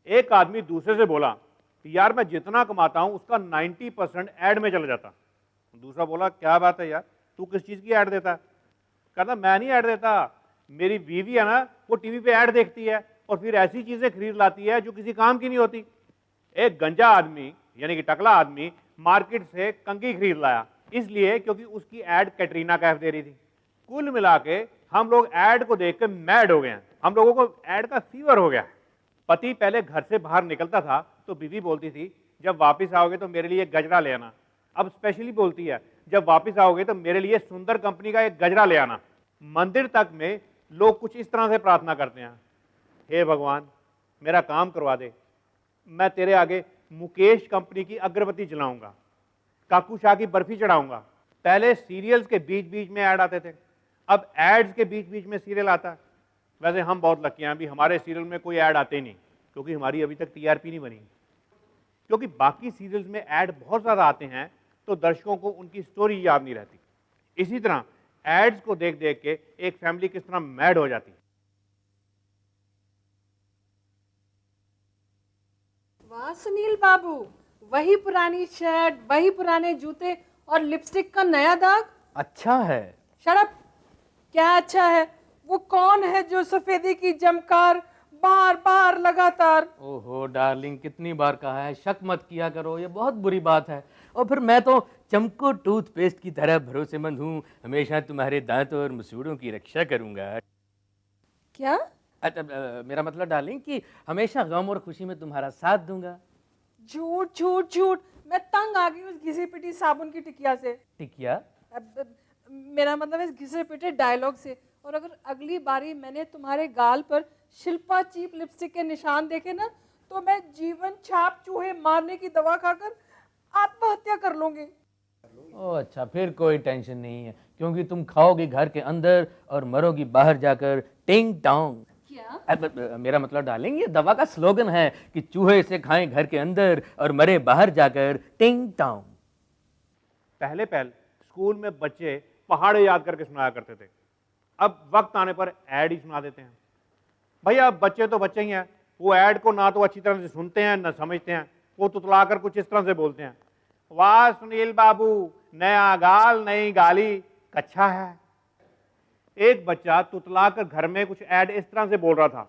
एक आदमी दूसरे से बोला यार मैं जितना कमाता हूं उसका 90% ऐड में चला जाता। दूसरा बोला क्या बात है यार, तू किस चीज की ऐड देता है? कहता मैं नहीं ऐड देता, मेरी बीवी है ना वो टीवी पे ऐड देखती है और फिर ऐसी चीजें खरीद लाती है जो किसी काम की नहीं होती। एक गंजा आदमी यानी कि टकला आदमी मार्केट से कंघी खरीद लाया, इसलिए क्योंकि उसकी ऐड कैटरीना कैफ दे रही थी। कुल मिला के हम लोग ऐड को देख के मैड हो गए हैं, हम लोगों को ऐड का फीवर हो गया है। पति पहले घर से बाहर निकलता था तो बीवी बोलती थी जब वापस आओगे तो मेरे लिए गजरा ले आना। अब स्पेशली बोलती है जब वापस आओगे तो मेरे लिए सुंदर कंपनी का एक गजरा ले आना। मंदिर तक में लोग कुछ इस तरह से प्रार्थना करते हैं, हे भगवान मेरा काम करवा दे, मैं तेरे आगे मुकेश कंपनी की अगरबत्ती जलाऊंगा, काकू शाह की बर्फी चढ़ाऊंगा। पहले सीरियल्स के बीच बीच में ऐड आते थे, अब एड्स के बीच बीच में सीरियल आता है। वैसे हम बहुत लकी हैं, अभी हमारे सीरियल में कोई ऐड आते नहीं क्योंकि हमारी अभी तक टीआरपी नहीं बनी। क्योंकि बाकी सीरियल्स में ऐड बहुत ज़्यादा आते हैं तो दर्शकों को उनकी स्टोरी याद नहीं रहती। इसी तरह एड्स को देख देख के एक फैमिली किस तरह मैड हो जाती है। वाह सुनील बाबू, वही पुरानी शर्ट, वही पुराने जूते और लिपस्टिक का नया दाग। अच्छा है। Shut up. क्या अच्छा है? वो कौन है जो सफेदी की जमकार बार बार लगातार? ओहो डार्लिंग, कितनी बार कहा है शक मत किया करो, ये बहुत बुरी बात है। और फिर मैं तो चमको टूथपेस्ट की तरह भरोसेमंद हूँ, हमेशा तुम्हारे दांतों और मसूड़ों की रक्षा करूंगा। क्या? मेरा मतलब डार्लिंग कि हमेशा गम और खुशी में तुम्हारा साथ दूंगा। झूठ झूठ झूठ, मैं तंग आ गई उस घिसी पिटी साबुन की टिकिया से। टिकिया? मेरा मतलब इस घिसे पिटे डायलॉग से। और अगर अगली बारी मैंने तुम्हारे गाल पर शिल्पा चीप लिपस्टिक के निशान देखे ना तो मैं जीवन छाप चूहे मारने की दवा खाकर आत्महत्या कर लूंगी। ओह अच्छा, फिर कोई टेंशन नहीं है क्योंकि तुम खाओगी घर के अंदर और मरोगी बाहर जाकर टिंग टोंग। क्या? मेरा मतलब डार्लिंग ये दवा का स्लोगन है कि चूहे से खाएं घर के अंदर और मरे बाहर जाकर टिंग टोंग। पहले स्कूल में बच्चे पहाड़ याद करके सुनाया करते थे, अब वक्त आने पर ऐड ही सुना देते हैं। भैया बच्चे तो बच्चे ही हैं, वो ऐड को ना तो अच्छी तरह से सुनते हैं ना समझते हैं, वो तुतलाकर कुछ इस तरह से बोलते हैं, वाह सुनील बाबू नया गाल नई गाली कच्छा है। एक बच्चा तुतलाकर घर में कुछ ऐड इस तरह से बोल रहा था,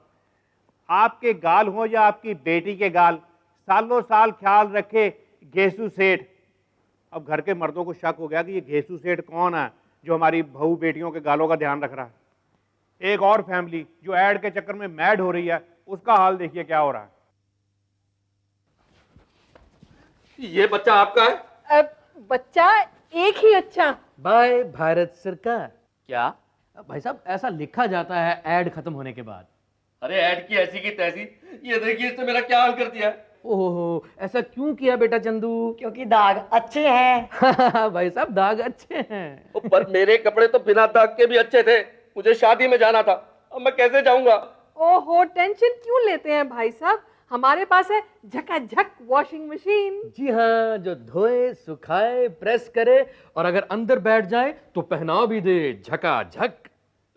आपके गाल हो या आपकी बेटी के गाल, सालों साल ख्याल रखे घेसू सेठ। अब घर के मर्दों को शक हो गया कि ये घेसू सेठ कौन है जो हमारी बहू बेटियों के गालों का ध्यान रख रहा है। एक और फैमिली जो ऐड के चक्कर में मैड हो रही है, उसका हाल देखिए क्या हो रहा है। ये बच्चा आपका है? बच्चा एक ही अच्छा। बाय भारत सरकार। क्या भाई साहब, ऐसा लिखा जाता है ऐड खत्म होने के बाद। अरे ऐड की ऐसी की तैसी, ये देखिए इसने मेरा क्या हाल कर दिया है। ओहो ऐसा क्यों किया बेटा चंदू? क्योंकि दाग अच्छे हैं। भाई साहब दाग अच्छे हैं। पर मेरे कपड़े तो बिना दाग के भी अच्छे थे, मुझे शादी में जाना था, अब मैं कैसे जाऊंगा? ओहो टेंशन क्यों लेते हैं भाई साहब, हमारे पास है झकाझक वॉशिंग मशीन। जी हाँ, जो धोए सुखाए प्रेस करे और अगर अंदर बैठ जाए तो पहना भी दे झकाझक।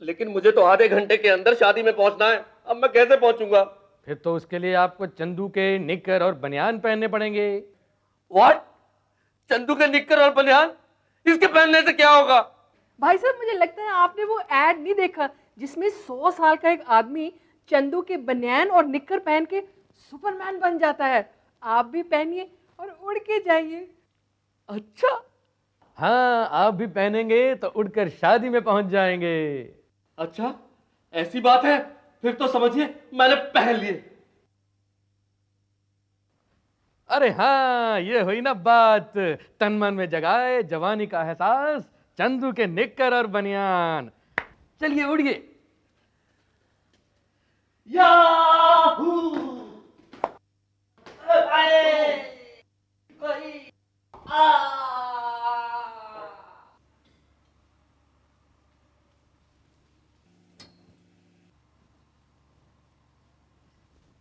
लेकिन मुझे तो आधे घंटे के अंदर शादी में पहुंचना है, अब मैं कैसे पहुंचूंगा? फिर तो उसके लिए आपको चंदू के निक्कर और बनियान पहनने पड़ेंगे। व्हाट? चंदू के निक्कर और बनियान? इसके पहनने से क्या होगा? भाई साहब मुझे लगता है आपने वो ऐड नहीं देखा जिसमें 100 साल का एक आदमी चंदू के बनियान और निक्कर पहन के सुपरमैन बन जाता है। आप भी पहनिए और उड़ के जाइए। अच्छा हाँ, आप भी पहनेंगे तो उड़कर शादी में पहुंच जाएंगे। अच्छा ऐसी बात है, फिर तो समझिए मैंने पहन लिए। अरे हाँ, ये हुई ना बात, तन मन में जगाए जवानी का एहसास, चंदू के निक्कर और बनियान। चलिए उड़िए। याहू!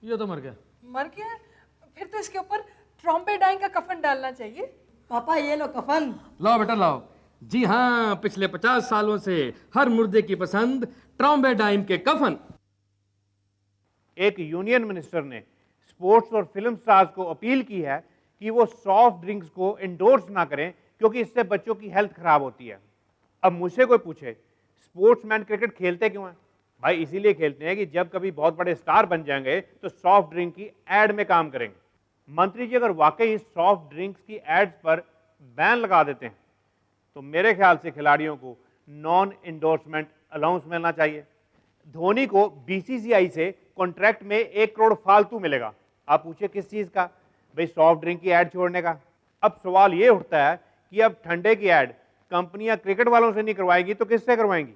ये तो मर गया। मर गया? फिर तो इसके ऊपर ट्रॉम्बेडाइन का कफन डालना चाहिए। पापा ये लो कफन। लाओ बेटा लाओ। जी हाँ, पिछले 50 सालों से हर मुर्दे की पसंद ट्रॉम्बेडाइन के कफन। एक यूनियन मिनिस्टर ने स्पोर्ट्स और फिल्म स्टार्स को अपील की है कि वो सॉफ्ट ड्रिंक्स को इंडोर्स ना करें क्योंकि इससे बच्चों की हेल्थ खराब होती है। अब मुझसे कोई पूछे स्पोर्ट्समैन क्रिकेट खेलते क्यों हैं? भाई इसीलिए खेलते हैं कि जब कभी बहुत बड़े स्टार बन जाएंगे तो सॉफ्ट ड्रिंक की एड में काम करेंगे। मंत्री जी अगर वाकई सॉफ्ट ड्रिंक्स की एड्स पर बैन लगा देते हैं तो मेरे ख्याल से खिलाड़ियों को नॉन इंडोर्समेंट अलाउंस मिलना चाहिए। धोनी को बीसीसीआई से कॉन्ट्रैक्ट में 1 करोड़ फालतू मिलेगा। आप पूछिए किस चीज का? भाई सॉफ्ट ड्रिंक की एड छोड़ने का। अब सवाल यह उठता है कि अब ठंडे की एड कंपनियां क्रिकेट वालों से नहीं करवाएंगी तो किससे करवाएंगी?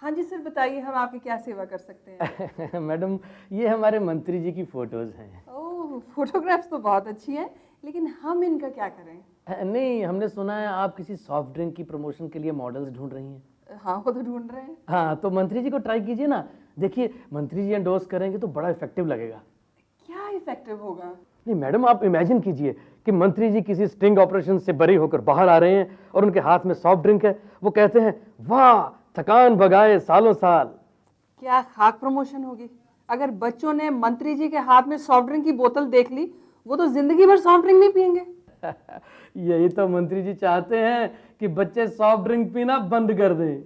हाँ जी सर, बताइए हम आपकी क्या सेवा कर सकते हैं? मैडम, ये हमारे मंत्री जी की फोटोज हैं। ओह, फोटोग्राफ्स तो बहुत अच्छी हैं, लेकिन हम इनका क्या करें? नहीं, हमने सुना है आप किसी सॉफ्ट ड्रिंक की प्रमोशन के लिए मॉडल्स ढूंढ रही हैं। हाँ, वो तो ढूंढ रहे हैं। हाँ, तो मंत्री जी को ट्राई कीजिए ना। देखिए, मंत्री जी एंडोर्स करेंगे तो बड़ा इफेक्टिव लगेगा। क्या इफेक्टिव होगा? नहीं मैडम, आप इमेजिन कीजिए कि मंत्री जी किसी स्टिंग ऑपरेशन से बरी होकर बाहर आ रहे हैं और उनके हाथ में सॉफ्ट ड्रिंक है। वो कहते हैं, वाह, थकान भगाए सालों साल। क्या खाक प्रमोशन होगी? अगर बच्चों ने मंत्री जी के हाथ में सॉफ्ट ड्रिंक की बोतल देख ली, वो तो जिंदगी भर सॉफ्ट ड्रिंक नहीं पियेंगे। यही तो मंत्री जी चाहते हैं कि बच्चे सॉफ्ट ड्रिंक पीना बंद कर दें।